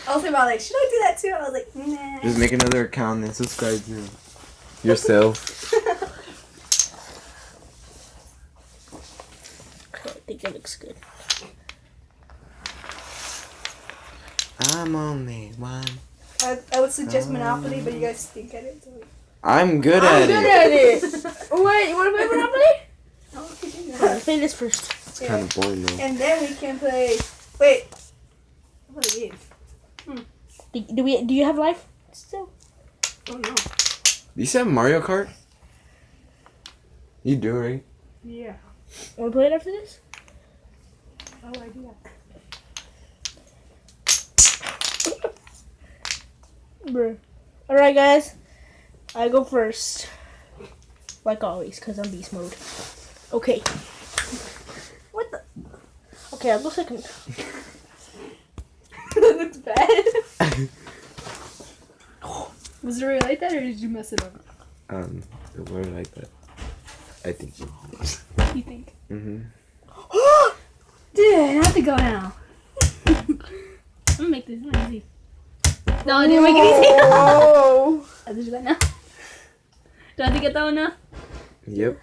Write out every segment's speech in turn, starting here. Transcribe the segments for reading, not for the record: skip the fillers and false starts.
I was thinking about like, should I do that too? I was like, nah. Just make another account and subscribe to yourself. I think it looks good. I'm only one. I would suggest Monopoly, but you guys stink at it. So. I'm good I'm at good it. at it. Wait, you want to play Monopoly? Oh, okay, do Let's play this first. It's kind of boring though. And then we can play. Wait. What are these? Do you have life still? Oh no. You said Mario Kart? You do, right? Yeah. Want to play it after this? Oh, I do that. Bruh. Alright, guys. I go first. Like always, because I'm beast mode. Okay. What the? Okay, I'll go second. That looks bad. Was it really like that, or did you mess it up? It were like that. I think so. You think? Mm-hmm. Dude, I have to go now. I'm gonna make this one easy. No, I didn't make it easy. Oh. I have to do that now. Do I have to get that one now? Yep.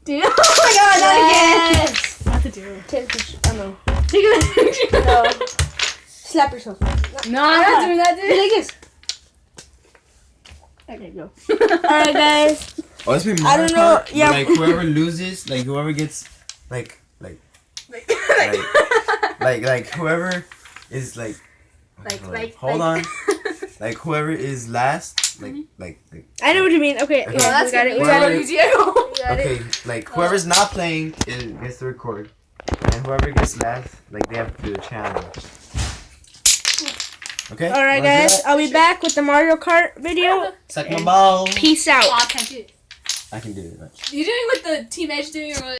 Dude, oh my god, not again! I have to do it. Take a picture. I know. Take a picture. No. Slap yourself. No, I'm not doing that, dude. Take this. Okay, go. Alright, guys. Oh, it's been I Mario don't know, Kart, yeah. but, like whoever loses, like whoever gets, like whoever is like hold on, like whoever is last, like I know what you mean. Okay, Okay. yeah, that's we got it. We gonna got be it. easy. I know. We got okay, it. like whoever's not playing gets to record, and whoever gets last, like they have to do a challenge. Okay. Alright, Wanna do guys. that? I'll be back with the Mario Kart video. Suck my ball. Peace Oh, out. I can't do it. I can do it. Right? You doing what the Team Edge doing or what?